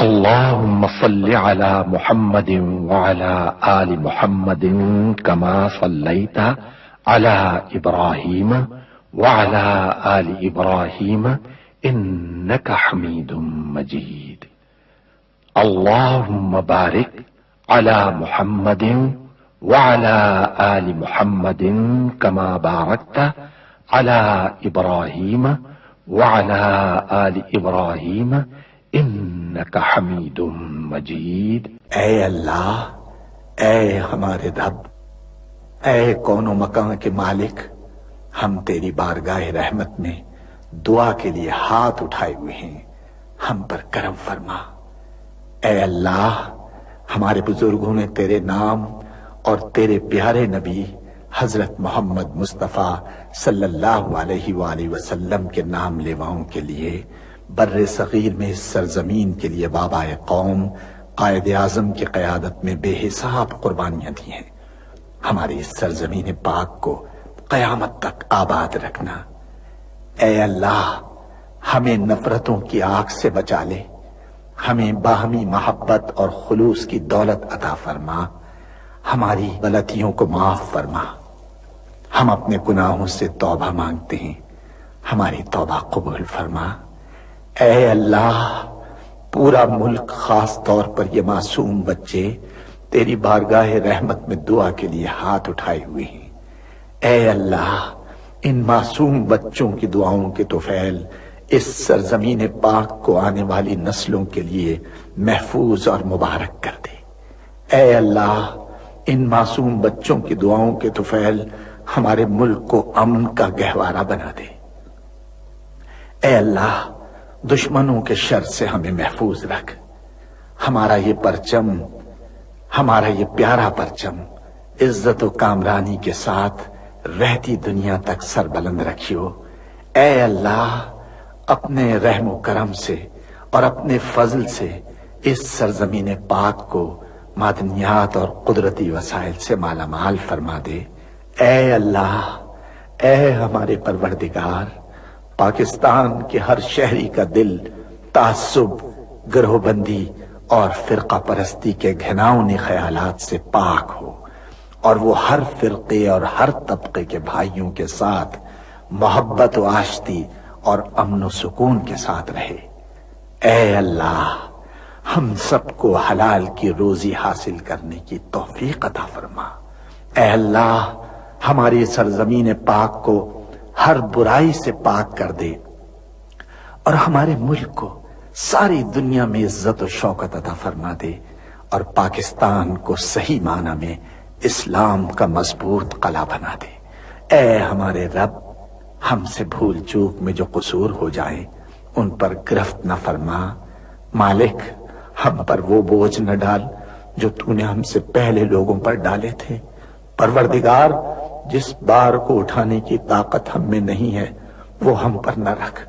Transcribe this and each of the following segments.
اللهم صل على محمد وعلى آل محمد كما صليت على إبراهيم وعلى آل إبراهيم إنك حميد مجيد. اللهم بارك على محمد وعلى آل محمد كما باركت على إبراهيم وعلى آل إبراهيم انک حمید مجید۔ اے اللہ، اے ہمارے رب، اے کون و مکان کے مالک، ہم تیری بارگاہ رحمت میں دعا کے لیے ہاتھ اٹھائے ہوئے ہیں، ہم پر کرم فرما۔ اے اللہ، ہمارے بزرگوں نے تیرے نام اور تیرے پیارے نبی حضرت محمد مصطفیٰ صلی اللہ علیہ وآلہ وسلم کے نام لیواؤں کے لیے بر صغیر میں اس سرزمین کے لیے بابا قوم قائد اعظم کی قیادت میں بے حساب قربانیاں دی ہیں۔ ہماری اس سرزمین پاک کو قیامت تک آباد رکھنا۔ اے اللہ، ہمیں نفرتوں کی آگ سے بچا لے، ہمیں باہمی محبت اور خلوص کی دولت عطا فرما، ہماری غلطیوں کو معاف فرما۔ ہم اپنے گناہوں سے توبہ مانگتے ہیں، ہماری توبہ قبول فرما۔ اے اللہ، پورا ملک، خاص طور پر یہ معصوم بچے تیری بارگاہ رحمت میں دعا کے لیے ہاتھ اٹھائے ہوئے ہیں۔ اے اللہ، ان معصوم بچوں کی دعاؤں کے طفیل اس سرزمین پاک کو آنے والی نسلوں کے لیے محفوظ اور مبارک کر دے۔ اے اللہ، ان معصوم بچوں کی دعاؤں کے طفیل ہمارے ملک کو امن کا گہوارہ بنا دے۔ اے اللہ، دشمنوں کے شر سے ہمیں محفوظ رکھ۔ ہمارا یہ پرچم، ہمارا یہ پیارا پرچم عزت و کامرانی کے ساتھ رہتی دنیا تک سر بلند رکھیو۔ اے اللہ، اپنے رحم و کرم سے اور اپنے فضل سے اس سرزمین پاک کو معدنیات اور قدرتی وسائل سے مالا مال فرما دے۔ اے اللہ، اے ہمارے پروردگار، پاکستان کے ہر شہری کا دل تعصب، گروہ بندی اور فرقہ پرستی کے گھناؤنے خیالات سے پاک ہو، اور وہ ہر فرقے اور ہر طبقے کے بھائیوں کے ساتھ محبت و آشتی اور امن و سکون کے ساتھ رہے۔ اے اللہ، ہم سب کو حلال کی روزی حاصل کرنے کی توفیق عطا فرما۔ اے اللہ، ہماری سرزمین پاک کو ہر برائی سے پاک کر دے، اور ہمارے ملک کو ساری دنیا میں عزت و شوکت عطا فرما دے، اور پاکستان کو صحیح معنی میں اسلام کا مضبوط قلعہ بنا دے۔ اے ہمارے رب، ہم سے بھول چوک میں جو قصور ہو جائیں ان پر گرفت نہ فرما۔ مالک، ہم پر وہ بوجھ نہ ڈال جو تو نے ہم سے پہلے لوگوں پر ڈالے تھے۔ پروردگار، جس بار کو اٹھانے کی طاقت ہم میں نہیں ہے وہ ہم پر نہ رکھ،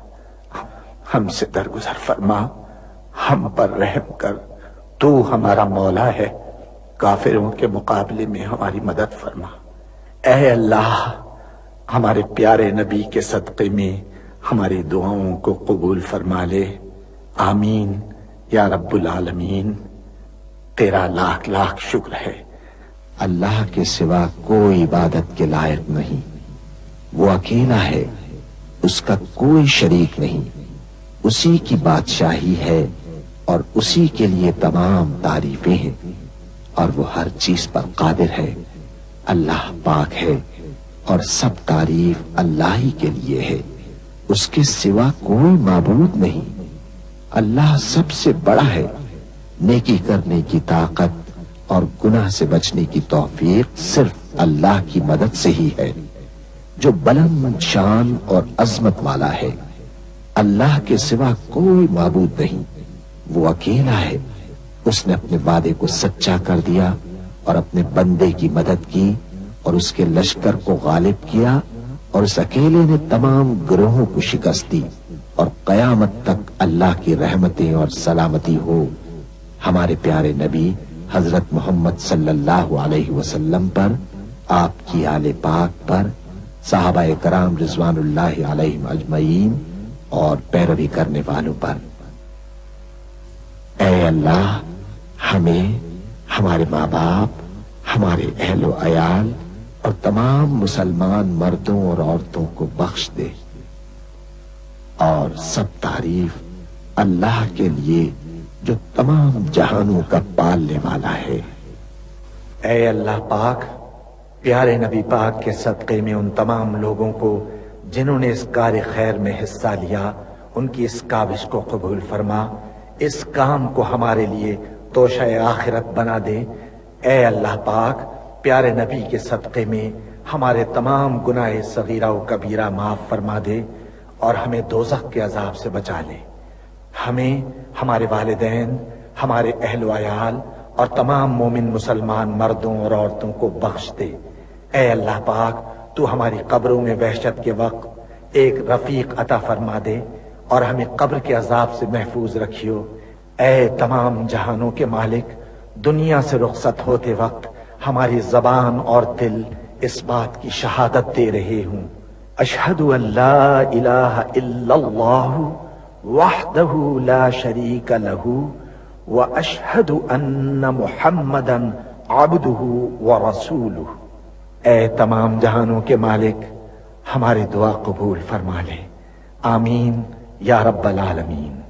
ہم سے درگزر فرما، ہم پر رحم کر۔ تو ہمارا مولا ہے، کافروں کے مقابلے میں ہماری مدد فرما۔ اے اللہ، ہمارے پیارے نبی کے صدقے میں ہماری دعاؤں کو قبول فرما لے۔ آمین یا رب العالمین۔ تیرا لاکھ لاکھ شکر ہے۔ اللہ کے سوا کوئی عبادت کے لائق نہیں، وہ اکیلا ہے، اس کا کوئی شریک نہیں، اسی کی بادشاہی ہے اور اسی کے لیے تمام تعریفیں ہیں، اور وہ ہر چیز پر قادر ہے۔ اللہ پاک ہے اور سب تعریف اللہ ہی کے لیے ہے، اس کے سوا کوئی معبود نہیں۔ اللہ سب سے بڑا ہے، نیکی کرنے کی طاقت اور گناہ سے بچنے کی توفیق صرف اللہ کی مدد سے ہی ہے، جو بلند شان اور عظمت والا ہے۔ اللہ کے سوا کوئی معبود نہیں، وہ اکیلا ہے۔ اس نے اپنے وعدے کو سچا کر دیا اور اپنے بندے کی مدد کی اور اس کے لشکر کو غالب کیا، اور اس اکیلے نے تمام گروہوں کو شکست دی، اور قیامت تک اللہ کی رحمتیں اور سلامتی ہو ہمارے پیارے نبی حضرت محمد صلی اللہ علیہ وسلم پر، آپ کی آل پاک پر، صحابہ کرام رضوان اللہ علیہم اجمعین اور پیروی کرنے والوں پر۔ اے اے اللہ ہمیں، ہمارے ماں باپ، ہمارے اہل و عیال اور تمام مسلمان مردوں اور عورتوں کو بخش دے، اور سب تعریف اللہ کے لیے جو تمام جہانوں کا پالنے والا ہے۔ اے اللہ پاک، پیارے نبی پاک کے صدقے میں ان تمام لوگوں کو جنہوں نے اس کار خیر میں حصہ لیا، ان کی اس کاوش کو قبول فرما، اس کام کو ہمارے لیے توشہ آخرت بنا دے۔ اے اللہ پاک، پیارے نبی کے صدقے میں ہمارے تمام گناہ صغیرہ و کبیرہ معاف فرما دے اور ہمیں دوزخ کے عذاب سے بچا لے۔ ہمیں، ہمارے والدین، ہمارے اہل و عیال اور تمام مومن مسلمان مردوں اور عورتوں کو بخش دے۔ اے اللہ پاک، تو ہماری قبروں میں وحشت کے وقت ایک رفیق عطا فرما دے اور ہمیں قبر کے عذاب سے محفوظ رکھیو۔ اے تمام جہانوں کے مالک، دنیا سے رخصت ہوتے وقت ہماری زبان اور دل اس بات کی شہادت دے رہے ہوں، اشہد ان لا الہ الا اللہ وحدہ لا شریک لہ واشہد ان محمدا عبدہ ورسولہ۔ اے تمام جہانوں کے مالک، ہماری دعا قبول فرما لے، آمین یا رب العالمین۔